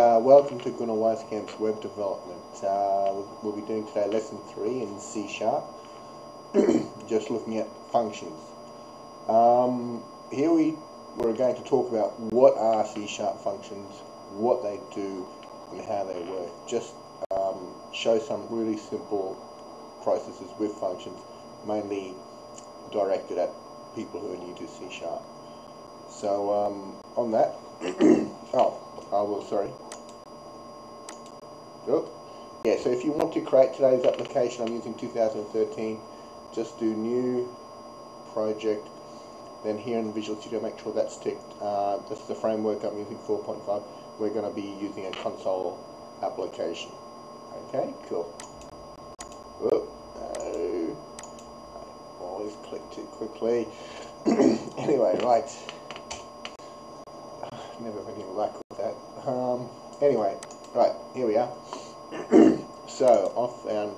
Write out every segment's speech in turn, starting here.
Welcome to Gunnar Weiskamp's web development. We'll be doing today lesson 3 in C#, just looking at functions. Here we're going to talk about what are C# functions, what they do, and how they work. Just show some really simple processes with functions, mainly directed at people who are new to C#. So on that, yeah, so if you want to create today's application, I'm using 2013, just do new project, then here in Visual Studio make sure that's ticked. This is the framework I'm using, 4.5. We're going to be using a console application. Okay, cool. I always click too quickly. Anyway, right. Never any luck with that. Anyway, right, here we are. So, off our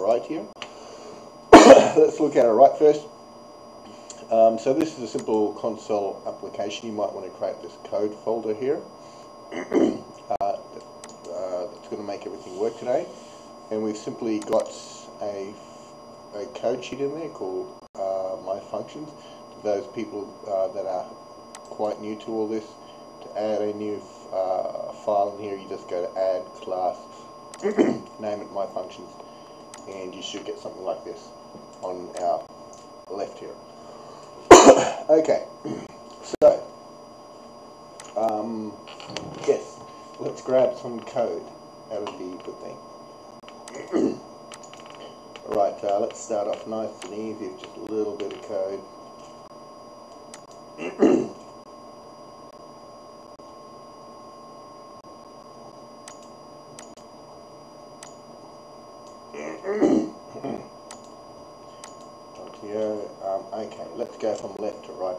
right here. Let's look at our right first. So this is a simple console application. You might want to create this code folder here. That's going to make everything work today. And we've simply got a code sheet in there called My Functions. To those people that are quite new to all this, to add a new file in here, you just go to add class, name it My Functions, and you should get something like this on our left here. Okay, so yes, let's grab some code. That would be a good thing. Right, let's start off nice and easy with just a little bit of code. Okay, let's go from left to right.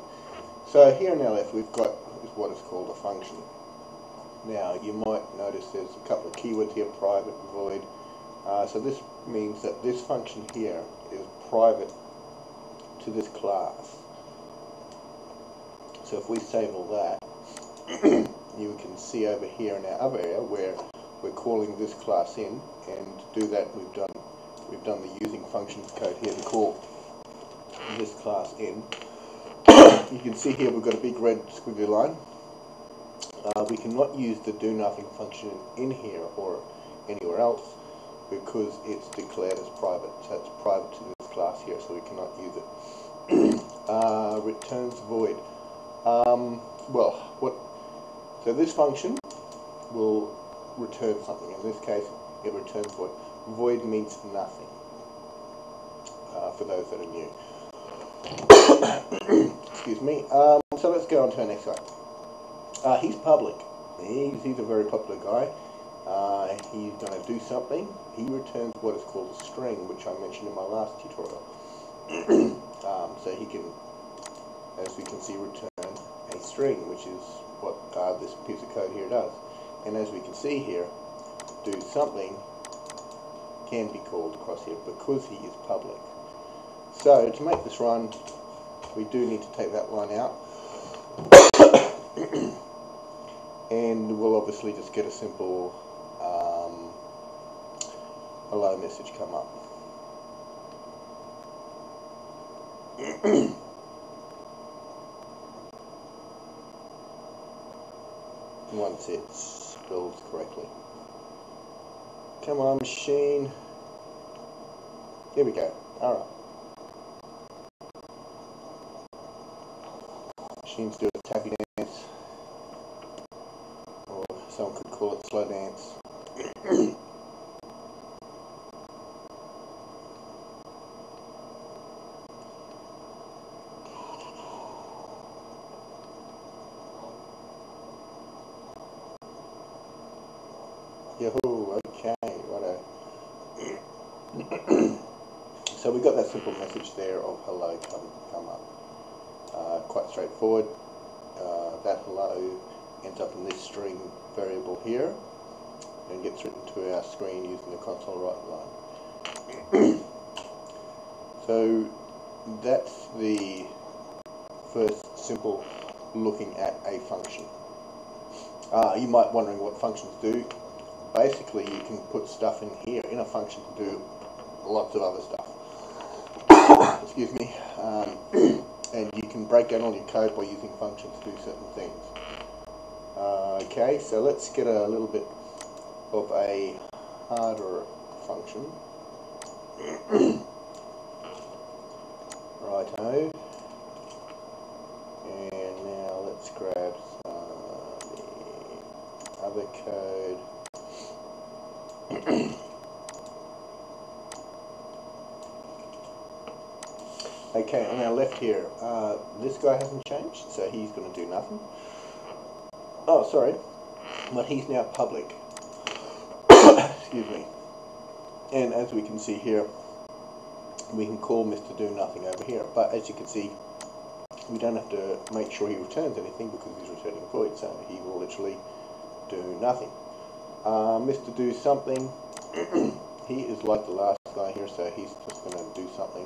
So here on our left we've got what is called a function. Now you might notice there's a couple of keywords here, private, void. So this means that this function here is private to this class. So if we save all that, you can see over here in our other area where we're calling this class in, and to do that we've done the using functions code here to call this class in. You can see here we've got a big red squiggly line. We cannot use the do nothing function in here or anywhere else because it's declared as private. So it's private to this class here, so we cannot use it. Returns void. So this function will return something. In this case, it returns void. Void means nothing. For those that are new. Excuse me. So let's go on to our next guy. He's public. He's a very popular guy. He's going to do something. He returns what is called a string, which I mentioned in my last tutorial. So he can, as we can see, return a string, which is what this piece of code here does. And as we can see here, do something can be called across here because he is public. So to make this run, we do need to take that line out. And we'll obviously just get a simple hello message come up. Once it spells correctly. Come on, machine. There we go. Alright. Machines do a tappy dance, or someone could call it slow dance. Yahoo! Okay, righto. So we got that simple message there of hello come up. Quite straightforward. That hello ends up in this string variable here and gets written to our screen using the console write line. So that's the first simple looking at a function. You might be wondering what functions do. Basically, you can put stuff in here in a function to do lots of other stuff. Excuse me. And you can break down all your code by using functions to do certain things. Okay, so let's get a little bit of a harder function. Righto. And now let's grab the other code. Okay, on our left here, this guy hasn't changed, so he's going to do nothing. Oh, sorry, but he's now public. Excuse me. And as we can see here, we can call Mr. Do Nothing over here. But as you can see, we don't have to make sure he returns anything because he's returning a void, so he will literally do nothing. Mr. Do Something, he is like the last guy here, so he's just going to do something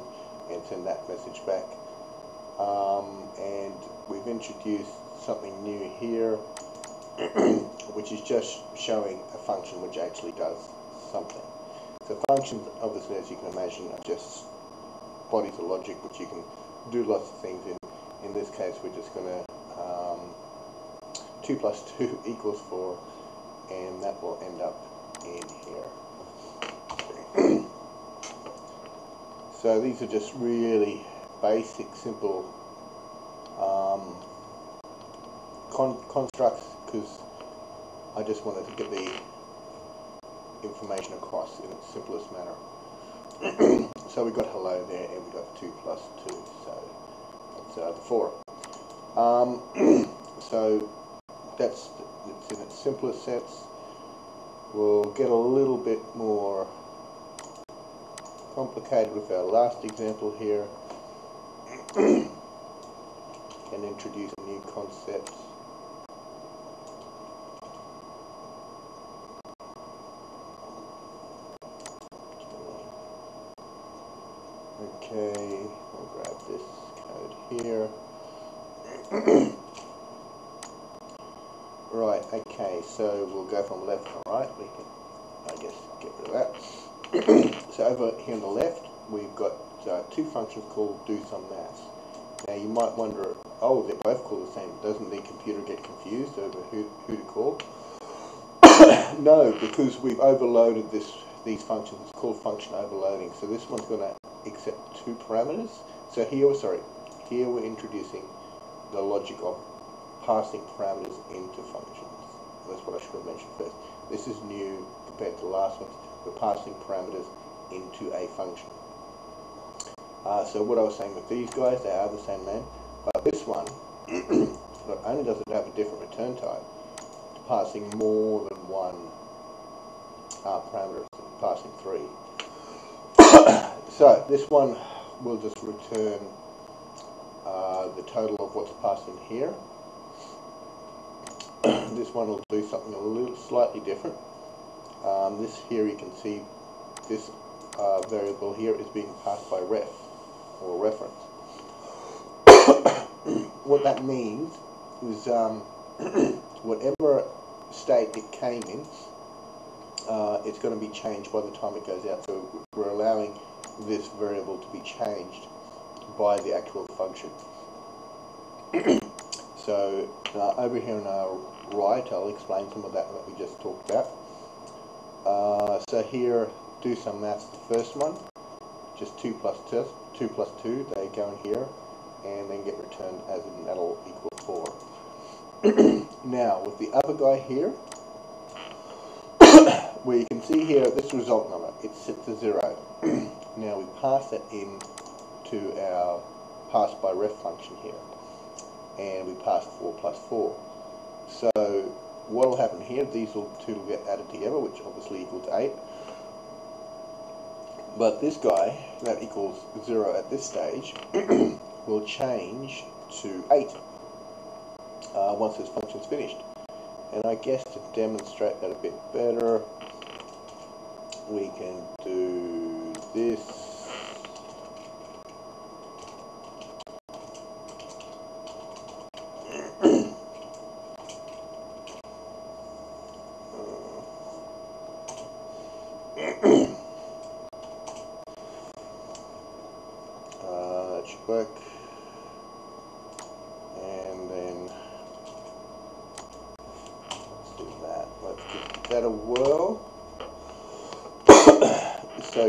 and send that message back. And we've introduced something new here, which is just showing a function which actually does something. So functions, obviously, as you can imagine, are just bodies of logic which you can do lots of things in. In this case, we're just going to 2 plus 2 equals 4, and that will end up in here. So these are just really basic, simple constructs, because I just wanted to get the information across in its simplest manner. So we got hello there, and we got 2 plus 2, so that's the 4. So that's in its simplest sense. We'll get a little bit more complicated with our last example here and introduce a new concept. Okay, I'll grab this code here. Right, okay, so we'll go from left to right. We can, I guess, get rid of that. So over here on the left, we've got 2 functions called do some maths. Now you might wonder, oh, they're both called the same. Doesn't the computer get confused over who to call? No, because we've overloaded these functions. It's called function overloading. So this one's going to accept 2 parameters. So here we're introducing the logic of passing parameters into functions. That's what I should have mentioned first. This is new compared to the last ones. We're passing parameters into a function. So what I was saying with these guys, they are the same name, but this one not only does it have a different return type, it's passing more than one parameter, it's passing 3. So this one will just return the total of what's passed in here. This one will do something a little slightly different. This here, you can see this variable here is being passed by ref or reference. What that means is whatever state it came in, it's going to be changed by the time it goes out. So we're allowing this variable to be changed by the actual function. So over here on our right, I'll explain some of that we just talked about. So here, do some maths, the first one, just 2 plus 2, they go in here and then get returned as an that'll equal 4. Now with the other guy here, where you can see here this result number, it's set to 0. Now we pass that in to our pass by ref function here, and we pass 4 plus 4. So what will happen here, these two will get added together, which obviously equals 8. But this guy, that equals 0 at this stage, will change to 8 once this function's finished. And I guess to demonstrate that a bit better, we can do this. That should work. And then let's do that. Let's give that a whirl. So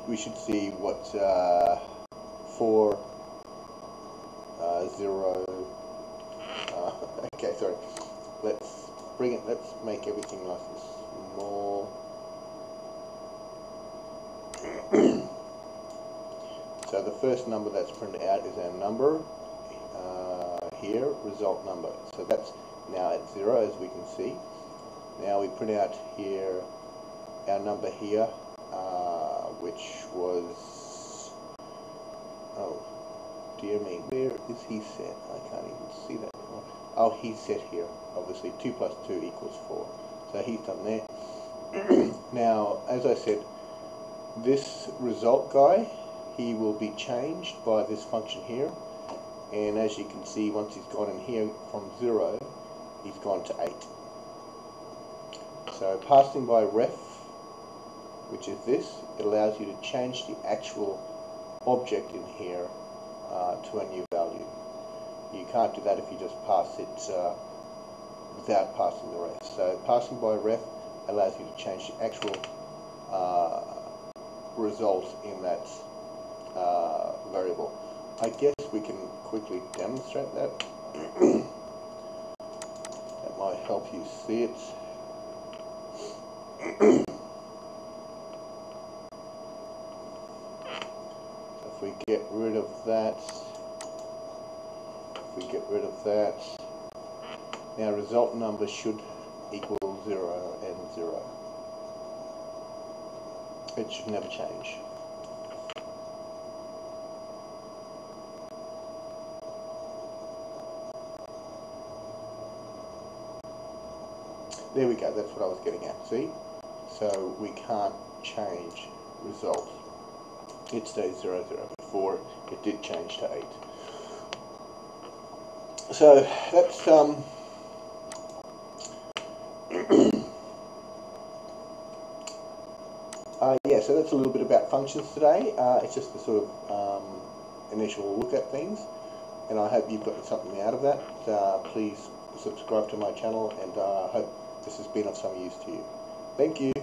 we should see what 4 0. Okay, sorry. Let's bring it. Let's make everything nice and small. So the first number that's printed out is our number here, result number. So that's now at 0, as we can see. Now we print out here our number here, which was, oh dear me, where is he set? I can't even see that. Oh, he's set here, obviously 2 plus 2 equals 4. So he's done there. Now, as I said, this result guy, he will be changed by this function here, and as you can see, once he's gone in here from 0, he's gone to 8. So passing by ref, which is this, it allows you to change the actual object in here to a new value. You can't do that if you just pass it without passing the ref. So passing by ref allows you to change the actual result in that variable. I guess we can quickly demonstrate that. That might help you see it. So if we get rid of that, now result number should equal 0 and 0. It should never change. There we go, that's what I was getting at, see? So we can't change result. It stays 0, 0. Before it did change to 8. So that's yeah, so that's a little bit about functions today. It's just a sort of initial look at things, and I hope you've got something out of that. Please subscribe to my channel, and I hope this has been of some use to you. Thank you.